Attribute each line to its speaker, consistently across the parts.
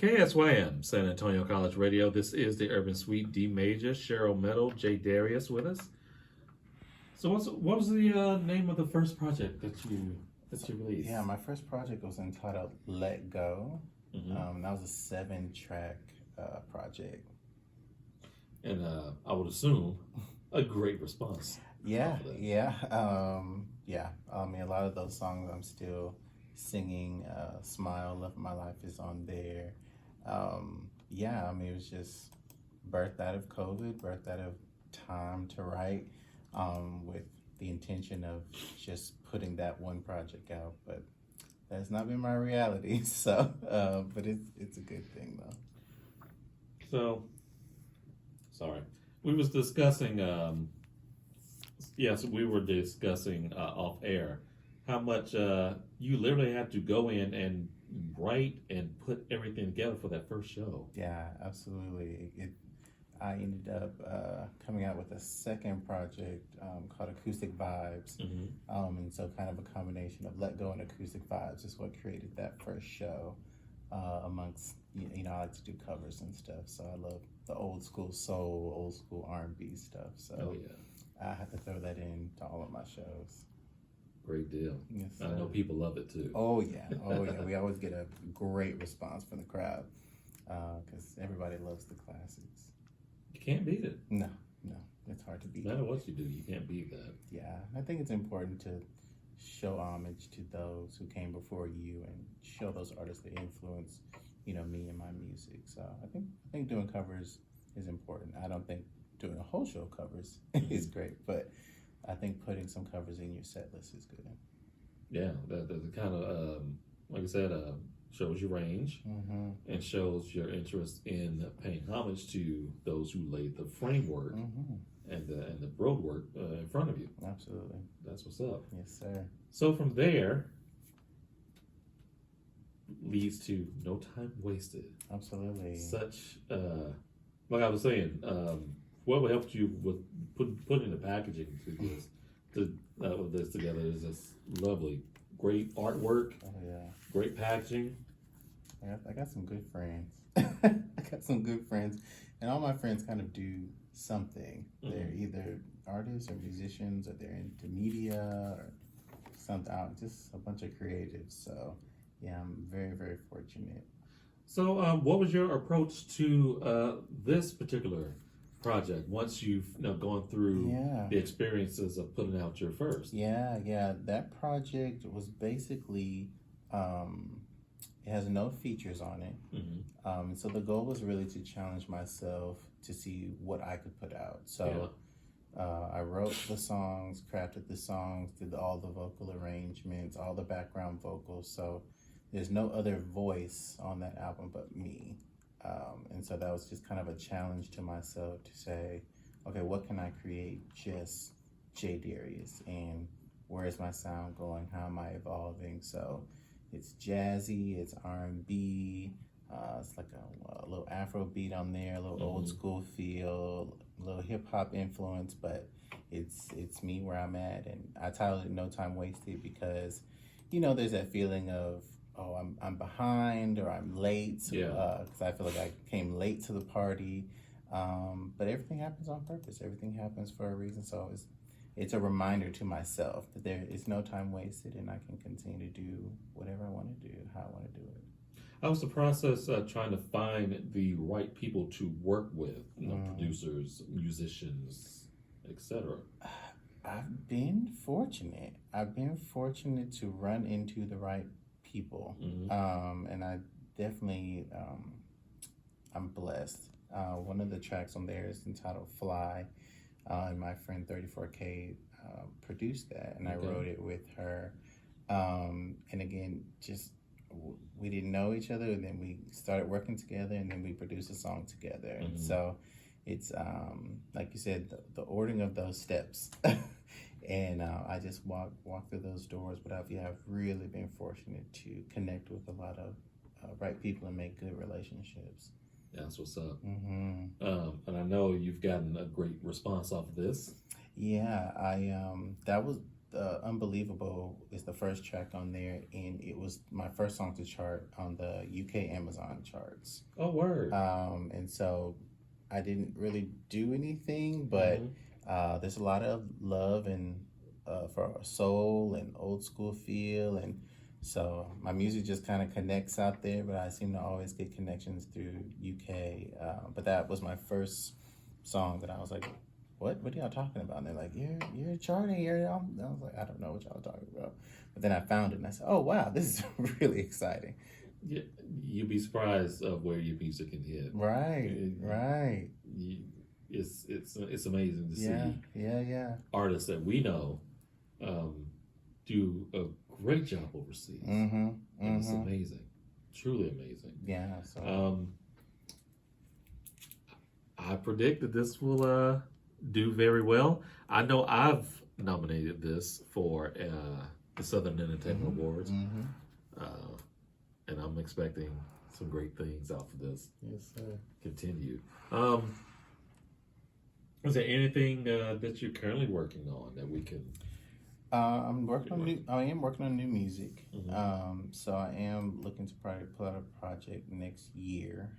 Speaker 1: KSYM, San Antonio College Radio. This is the Urban Suite D Major. Cheryl Meadow, J-Darius with us. So what was the name of the first project that you released?
Speaker 2: Yeah, my first project was entitled Let Go. That was a 7-track project.
Speaker 1: And I would assume a great response.
Speaker 2: Yeah. I mean, a lot of those songs I'm still singing. Smile, Love of My Life is on there. I mean, it was just birthed out of COVID, birthed out of time to write, with the intention of just putting that one project out. But that's not been my reality. So, but it's a good thing though.
Speaker 1: So, sorry, we was discussing. Yes, we were discussing off air how much you literally had to go in and write and put everything together for that first show.
Speaker 2: Yeah, absolutely. I ended up coming out with a second project called Acoustic Vibes. And so kind of a combination of Let Go and Acoustic Vibes is what created that first show amongst, I like to do covers and stuff. So I love the old school soul, old school R&B stuff. So I have to throw that in to all of my shows.
Speaker 1: Great deal.
Speaker 2: Yes,
Speaker 1: I know people love it too.
Speaker 2: Oh yeah. We always get a great response from the crowd because everybody loves the classics.
Speaker 1: You can't beat it.
Speaker 2: No, it's hard to beat.
Speaker 1: No matter what you do, you can't beat that.
Speaker 2: Yeah, I think it's important to show homage to those who came before you and show those artists that influence, me and my music. So I think doing covers is important. I don't think doing a whole show covers is great, but I think putting some covers in your set list is good.
Speaker 1: Yeah, that kind of, like I said, shows your range and shows your interest in paying homage to those who laid the framework and the road work in front of you.
Speaker 2: Absolutely.
Speaker 1: That's what's up.
Speaker 2: Yes, sir.
Speaker 1: So from there leads to No Time Wasted.
Speaker 2: Absolutely.
Speaker 1: Such, like I was saying, whoever helped you with putting the packaging with this together is just lovely. Great artwork.
Speaker 2: Oh yeah.
Speaker 1: Great packaging.
Speaker 2: I got some good friends. I got some good friends, and all my friends kind of do something. They're either artists or musicians, or they're into media or something. Just a bunch of creatives. So yeah, I'm very, very fortunate.
Speaker 1: So what was your approach to this particular project once you've gone through the experiences of putting out your first?
Speaker 2: Yeah. That project was basically it has no features on it. So the goal was really to challenge myself to see what I could put out. So I wrote the songs, crafted the songs, did all the vocal arrangements, all the background vocals. So there's no other voice on that album but me. And so that was just kind of a challenge to myself to say, okay, what can I create just J-Darius, and where is my sound going? How am I evolving? So it's jazzy, it's R&B, it's like a little Afro beat on there, a little old school feel, a little hip hop influence, but it's me where I'm at. And I titled it No Time Wasted because, there's that feeling of, oh, I'm behind or I'm late because I feel like I came late to the party. But everything happens on purpose. Everything happens for a reason. So it's a reminder to myself that there is no time wasted, and I can continue to do whatever I want to do, how I want to do it.
Speaker 1: How was the process trying to find the right people to work with, producers, musicians, etc.?
Speaker 2: I've been fortunate. To run into the right people. And I definitely, I'm blessed. One of the tracks on there is entitled Fly, and my friend 34K produced that, and I wrote it with her. And again, just we didn't know each other, and then we started working together, and then we produced a song together. And so it's, like you said, the ordering of those steps. And I just walk through those doors, but I've really been fortunate to connect with a lot of right people and make good relationships.
Speaker 1: That's what's up. And I know you've gotten a great response off of this.
Speaker 2: Yeah, Unbelievable is the first track on there, and it was my first song to chart on the UK Amazon charts.
Speaker 1: Oh, word.
Speaker 2: And so I didn't really do anything, but there's a lot of love and for soul and old school feel, and so my music just kind of connects out there. But I seem to always get connections through UK. But that was my first song that I was like, what are y'all talking about? And they're like, you're charting. I was like, I don't know what y'all are talking about. But then I found it and I said, oh wow, this is really exciting.
Speaker 1: Yeah, you'd be surprised of where your music can hit.
Speaker 2: Right.
Speaker 1: It's amazing to see artists that we know do a great job overseas. And it's amazing, truly amazing.
Speaker 2: Yeah. So.
Speaker 1: I predict that this will do very well. I know I've nominated this for the Southern Entertainment Awards, and I'm expecting some great things out of this.
Speaker 2: Yes, sir.
Speaker 1: Continue. Is there anything that you're currently working on that we can?
Speaker 2: I am working on new music. So I am looking to probably pull out a project next year.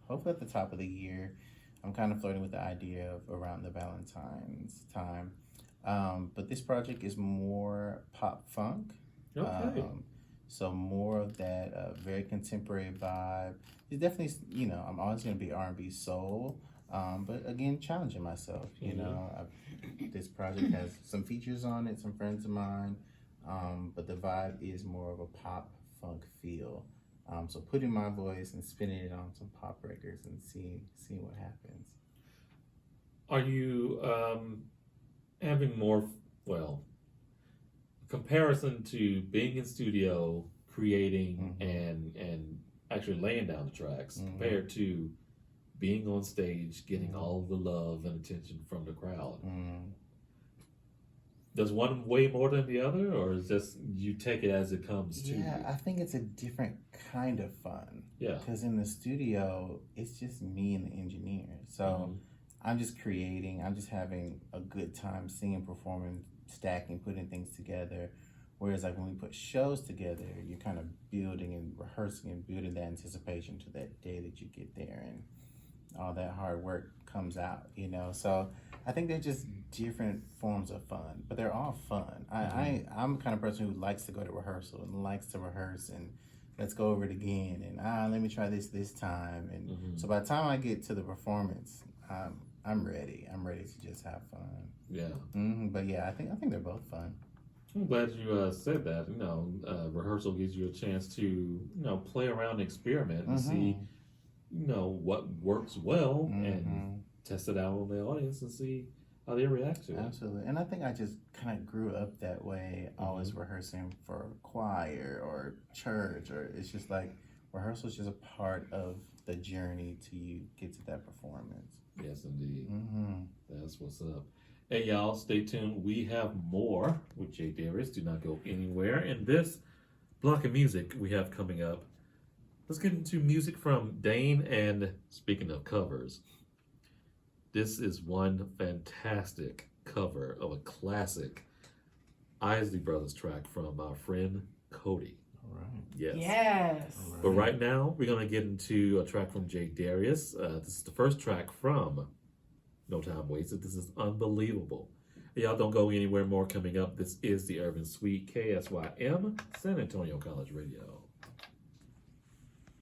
Speaker 2: Hopefully at the top of the year. I'm kind of flirting with the idea of around the Valentine's time. But this project is more pop funk.
Speaker 1: Okay.
Speaker 2: So more of that very contemporary vibe. It's definitely, I'm always going to be R&B soul. But again, challenging myself. This project has some features on it, some friends of mine. But the vibe is more of a pop funk feel. So putting my voice and spinning it on some pop records and seeing what happens.
Speaker 1: Are you having more, comparison to being in studio, creating and actually laying down the tracks compared to being on stage, getting all the love and attention from the crowd? Does one weigh more than the other, or is just you take it as it comes to you?
Speaker 2: Yeah, I think it's a different kind of fun.
Speaker 1: Yeah.
Speaker 2: Because in the studio, it's just me and the engineer. So I'm just creating. I'm just having a good time singing, performing, stacking, putting things together. Whereas like when we put shows together, you're kind of building and rehearsing and building that anticipation to that day that you get there, and all that hard work comes out, So I think they're just different forms of fun, but they're all fun. I'm the kind of person who likes to go to rehearsal and likes to rehearse and let's go over it again and let me try this time. And so by the time I get to the performance, I'm ready. I'm ready to just have fun.
Speaker 1: Yeah.
Speaker 2: But yeah, I think they're both fun.
Speaker 1: I'm glad you said that. Rehearsal gives you a chance to play around and experiment and see what works well and test it out on the audience and see how they react to it.
Speaker 2: Absolutely. And I think I just kind of grew up that way, always rehearsing for choir or church, or it's just like rehearsal is just a part of the journey till you get to that performance.
Speaker 1: Yes, indeed. That's what's up. Hey, y'all, stay tuned. We have more with J-Darius. Do not go anywhere. And this block of music we have coming up, let's get into music from Dane. And speaking of covers, this is one fantastic cover of a classic Isley Brothers track from our friend Cody.
Speaker 2: All right.
Speaker 3: Yes.
Speaker 2: All right.
Speaker 1: But right now, we're going to get into a track from J-Darius. This is the first track from No Time Wasted. This is unbelievable. Y'all don't go anywhere. More coming up. This is the Urban Suite, KSYM, San Antonio College Radio.